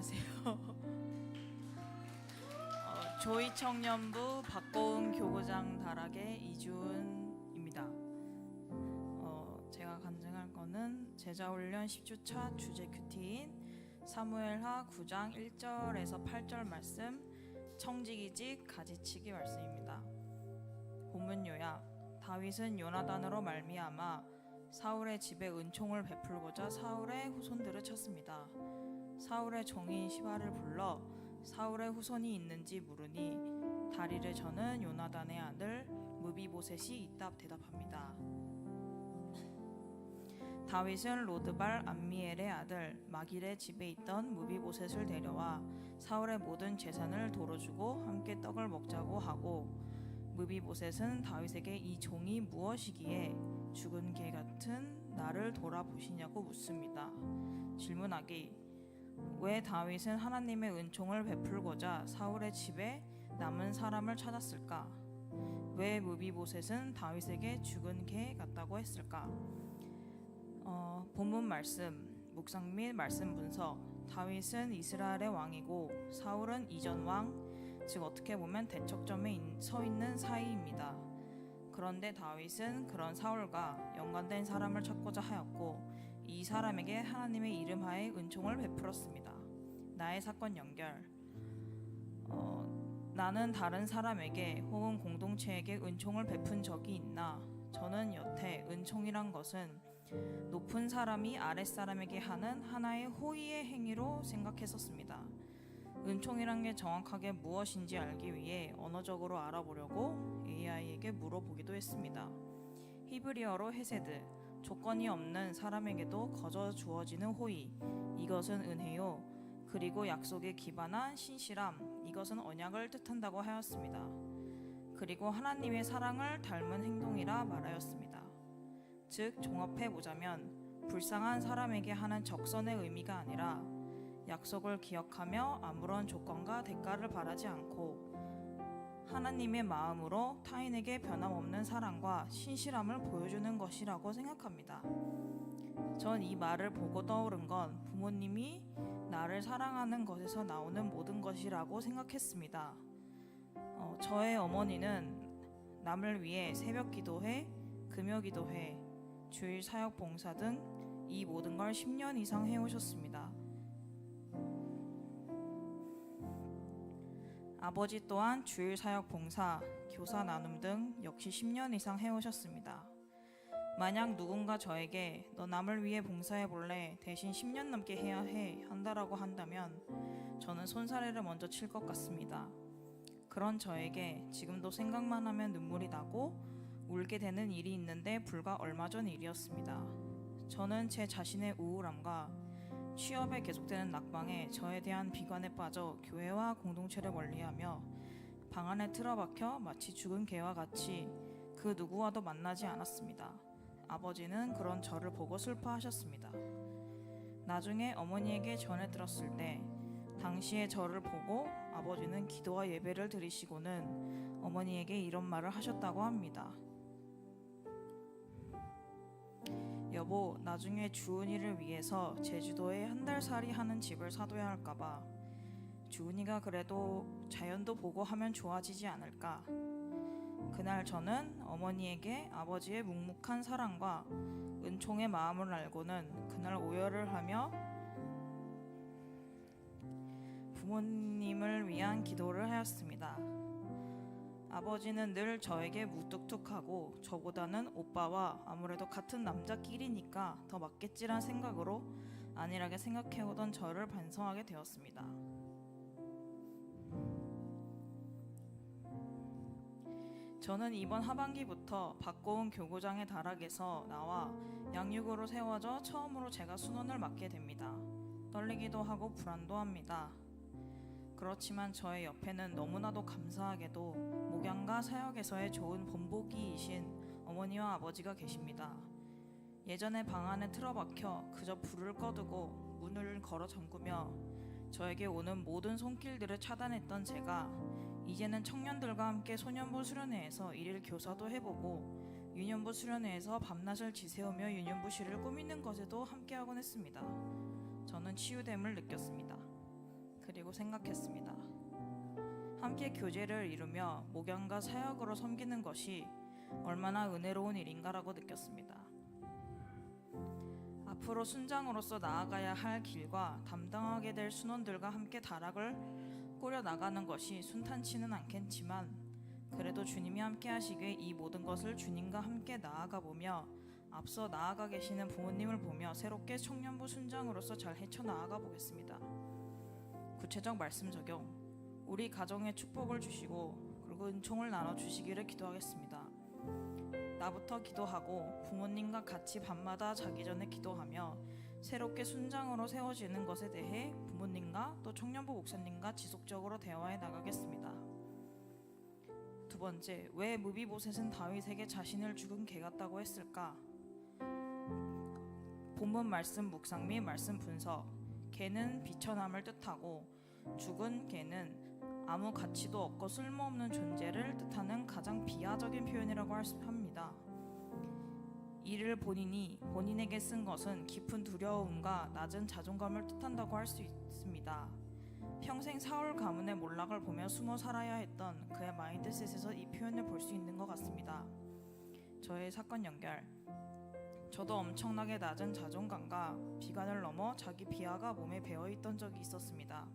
안녕하세요. 조이 청년부 박고은 교구장 다락의 이주은입니다. 제가 간증할 거는 제자훈련 10주차 주제 큐티인 사무엘하 9장 1절에서 8절 말씀, 청지기직 가지치기 말씀입니다. 본문 요약: 다윗은 요나단으로 말미암아 사울의 집에 은총을 베풀고자 사울의 후손들을 찾습니다. 사울의 종인 시바를 불러 사울의 후손이 있는지 물으니 다리를 저는 요나단의 아들 무비보셋이 있다 대답합니다. 다윗은 로드발 암미엘의 아들 마길의 집에 있던 무비보셋을 데려와 사울의 모든 재산을 도로 주고 함께 떡을 먹자고 하고, 무비보셋은 다윗에게 이 종이 무엇이기에 죽은 개 같은 나를 돌아보시냐고 묻습니다. 질문하기: 왜 다윗은 하나님의 은총을 베풀고자 사울의 집에 남은 사람을 찾았을까? 왜 무비보셋은 다윗에게 죽은 개 같다고 했을까? 본문 말씀, 묵상 및 말씀 분석. 다윗은 이스라엘의 왕이고 사울은 이전 왕, 즉 어떻게 보면 대척점에 서 있는 사이입니다. 그런데 다윗은 그런 사울과 연관된 사람을 찾고자 하였고 이 사람에게 하나님의 이름하에 은총을 베풀었습니다. 나의 사건 연결. 나는 다른 사람에게 혹은 공동체에게 은총을 베푼 적이 있나? 저는 여태 은총이란 것은 높은 사람이 아랫사람에게 하는 하나의 호의의 행위로 생각했었습니다. 은총이란 게 정확하게 무엇인지 알기 위해 언어적으로 알아보려고 AI에게 물어보기도 했습니다. 히브리어로 헤세드, 조건이 없는 사람에게도 거저 주어지는 호의, 이것은 은혜요. 그리고 약속에 기반한 신실함, 이것은 언약을 뜻한다고 하였습니다. 그리고 하나님의 사랑을 닮은 행동이라 말하였습니다. 즉 종합해보자면 불쌍한 사람에게 하는 적선의 의미가 아니라 약속을 기억하며 아무런 조건과 대가를 바라지 않고 하나님의 마음으로 타인에게 변함없는 사랑과 신실함을 보여주는 것이라고 생각합니다. 전 이 말을 보고 떠오른 건 부모님이 나를 사랑하는 것에서 나오는 모든 것이라고 생각했습니다. 저의 어머니는 남을 위해 새벽 기도회, 금요 기도회, 주일 사역 봉사 등 이 모든 걸 10년 이상 해오셨습니다. 아버지 또한 주일 사역 봉사, 교사 나눔 등 역시 10년 이상 해오셨습니다. 만약 누군가 저에게 너 남을 위해 봉사해 볼래? 대신 10년 넘게 해야 해 한다라고 한다면 저는 손사래를 먼저 칠 것 같습니다. 그런 저에게 지금도 생각만 하면 눈물이 나고 울게 되는 일이 있는데 불과 얼마 전 일이었습니다. 저는 제 자신의 우울함과 취업에 계속되는 낙방에 저에 대한 비관에 빠져 교회와 공동체를 멀리하며 방 안에 틀어박혀 마치 죽은 개와 같이 그 누구와도 만나지 않았습니다. 아버지는 그런 저를 보고 슬퍼하셨습니다. 나중에 어머니에게 전해 들었을 때 당시에 저를 보고 아버지는 기도와 예배를 드리시고는 어머니에게 이런 말을 하셨다고 합니다. 여보, 나중에 주은이를 위해서 제주도에 한 달 살이 하는 집을 사둬야 할까봐. 주은이가 그래도 자연도 보고 하면 좋아지지 않을까. 그날 저는 어머니에게 아버지의 묵묵한 사랑과 은총의 마음을 알고는 그날 오열을 하며 부모님을 위한 기도를 하였습니다. 아버지는 늘 저에게 무뚝뚝하고 저보다는 오빠와 아무래도 같은 남자끼리니까 더 맞겠지란 생각으로 안일하게 생각해오던 저를 반성하게 되었습니다. 저는 이번 하반기부터 박고은 교구장의 다락에서 나와 양육으로 세워져 처음으로 제가 순원을 맡게 됩니다. 떨리기도 하고 불안도 합니다. 그렇지만 저의 옆에는 너무나도 감사하게도 목양과 사역에서의 좋은 본보기이신 어머니와 아버지가 계십니다. 예전에 방 안에 틀어박혀 그저 불을 꺼두고 문을 걸어 잠그며 저에게 오는 모든 손길들을 차단했던 제가 이제는 청년들과 함께 소년부 수련회에서 일일 교사도 해보고 유년부 수련회에서 밤낮을 지새우며 유년부실을 꾸미는 것에도 함께하곤 했습니다. 저는 치유됨을 느꼈습니다. 그리고 생각했습니다. 함께 교제를 이루며 목양과 사역으로 섬기는 것이 얼마나 은혜로운 일인가라고 느꼈습니다. 앞으로 순장으로서 나아가야 할 길과 담당하게 될 순원들과 함께 다락을 꾸려 나가는 것이 순탄치는 않겠지만 그래도 주님이 함께 하시기에 이 모든 것을 주님과 함께 나아가 보며 앞서 나아가 계시는 부모님을 보며 새롭게 청년부 순장으로서 잘 헤쳐나아가 보겠습니다. 구체적 말씀 적용. 우리 가정에 축복을 주시고 그리고 은총을 나눠주시기를 기도하겠습니다. 나부터 기도하고 부모님과 같이 밤마다 자기 전에 기도하며 새롭게 순장으로 세워지는 것에 대해 부모님과 또 청년부 목사님과 지속적으로 대화해 나가겠습니다. 두 번째, 왜 무비보셋은 다윗에게 자신을 죽은 개 같다고 했을까? 본문 말씀 묵상 및 말씀 분석. 개는 비천함을 뜻하고 죽은 개는 아무 가치도 없고 쓸모없는 존재를 뜻하는 가장 비하적인 표현이라고 합니다. 이를 본인에게 쓴 것은 깊은 두려움과 낮은 자존감을 뜻한다고 할 수 있습니다. 평생 사울 가문의 몰락을 보며 숨어 살아야 했던 그의 마인드셋에서 이 표현을 볼 수 있는 것 같습니다. 저의 사건 연결. 저도 엄청나게 낮은 자존감과 비관을 넘어 자기 비하가 몸에 배어있던 적이 있었습니다.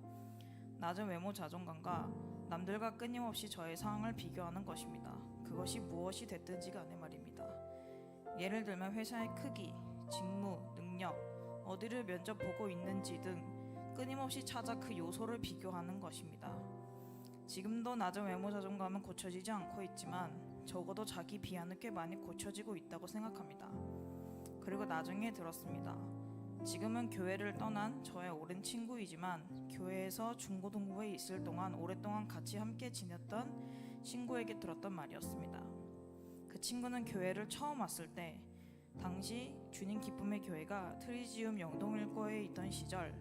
낮은 외모 자존감과 남들과 끊임없이 저의 상황을 비교하는 것입니다. 그것이 무엇이 됐든지 간에 말입니다. 예를 들면 회사의 크기, 직무, 능력, 어디를 면접 보고 있는지 등 끊임없이 찾아 그 요소를 비교하는 것입니다. 지금도 낮은 외모 자존감은 고쳐지지 않고 있지만 적어도 자기 비하는 꽤 많이 고쳐지고 있다고 생각합니다. 그리고 나중에 들었습니다. 지금은 교회를 떠난 저의 오랜 친구이지만 교회에서 중고등부에 있을 동안 오랫동안 같이 함께 지냈던 친구에게 들었던 말이었습니다. 그 친구는 교회를 처음 왔을 때 당시 주님 기쁨의 교회가 트리지움 영동일고에 있던 시절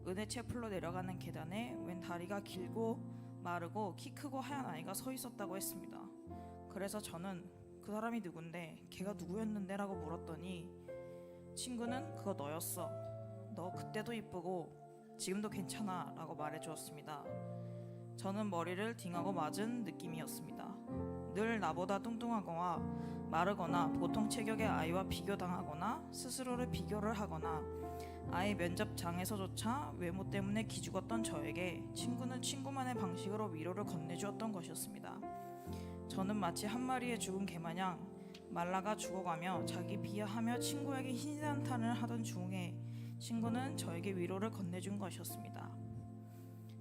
은혜 채플로 내려가는 계단에 웬 다리가 길고 마르고 키 크고 하얀 아이가 서 있었다고 했습니다. 그래서 저는 그 사람이 누군데 걔가 누구였는데 라고 물었더니 친구는 그거 너였어. 너 그때도 이쁘고 지금도 괜찮아 라고 말해주었습니다. 저는 머리를 딩하고 맞은 느낌이었습니다. 늘 나보다 뚱뚱하거나 마르거나 보통 체격의 아이와 비교당하거나 스스로를 비교를 하거나 아이 면접장에서조차 외모 때문에 기죽었던 저에게 친구는 친구만의 방식으로 위로를 건네주었던 것이었습니다. 저는 마치 한 마리의 죽은 개마냥 말라가 죽어가며 자기 비하하며 친구에게 흰산탄을 하던 중에 친구는 저에게 위로를 건네준 것이었습니다.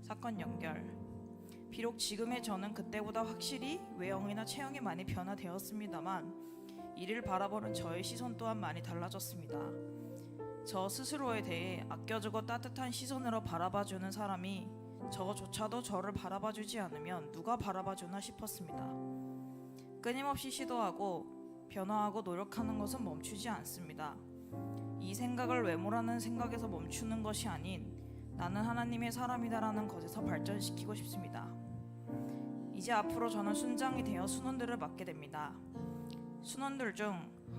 사건 연결. 비록 지금의 저는 그때보다 확실히 외형이나 체형이 많이 변화되었습니다만 이를 바라보는 저의 시선 또한 많이 달라졌습니다. 저 스스로에 대해 아껴주고 따뜻한 시선으로 바라봐주는 사람이 저조차도 저를 바라봐주지 않으면 누가 바라봐주나 싶었습니다. 끊임없이 시도하고 변화하고 노력하는 것은 멈추지 않습니다. 이 생각을 외모라는 생각에서 멈추는 것이 아닌 나는 하나님의 사람이다라는 것에서 발전시키고 싶습니다. 이제 앞으로 저는 순장이 되어 순원들을 맡게 됩니다. 순원들 중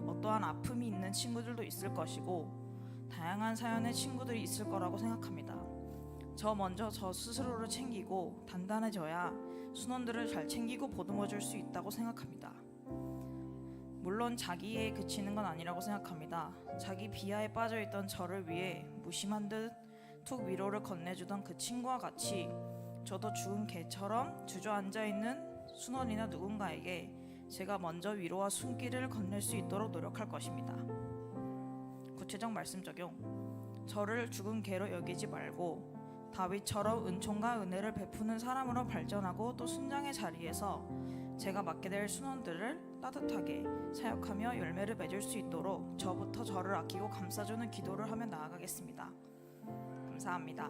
어떠한 아픔이 있는 친구들도 있을 것이고 다양한 사연의 친구들이 있을 거라고 생각합니다. 저 먼저 저 스스로를 챙기고 단단해져야 순원들을 잘 챙기고 보듬어줄 수 있다고 생각합니다. 물론 자기에 그치는 건 아니라고 생각합니다. 자기 비하에 빠져있던 저를 위해 무심한 듯 툭 위로를 건네주던 그 친구와 같이 저도 죽은 개처럼 주저앉아있는 순원이나 누군가에게 제가 먼저 위로와 손길을 건넬 수 있도록 노력할 것입니다. 구체적 말씀 적용. 저를 죽은 개로 여기지 말고 다윗처럼 은총과 은혜를 베푸는 사람으로 발전하고 또 순장의 자리에서 제가 맡게 될 순원들을 따뜻하게 사역하며 열매를 맺을 수 있도록 저부터 저를 아끼고 감싸주는 기도를 하며 나아가겠습니다. 감사합니다.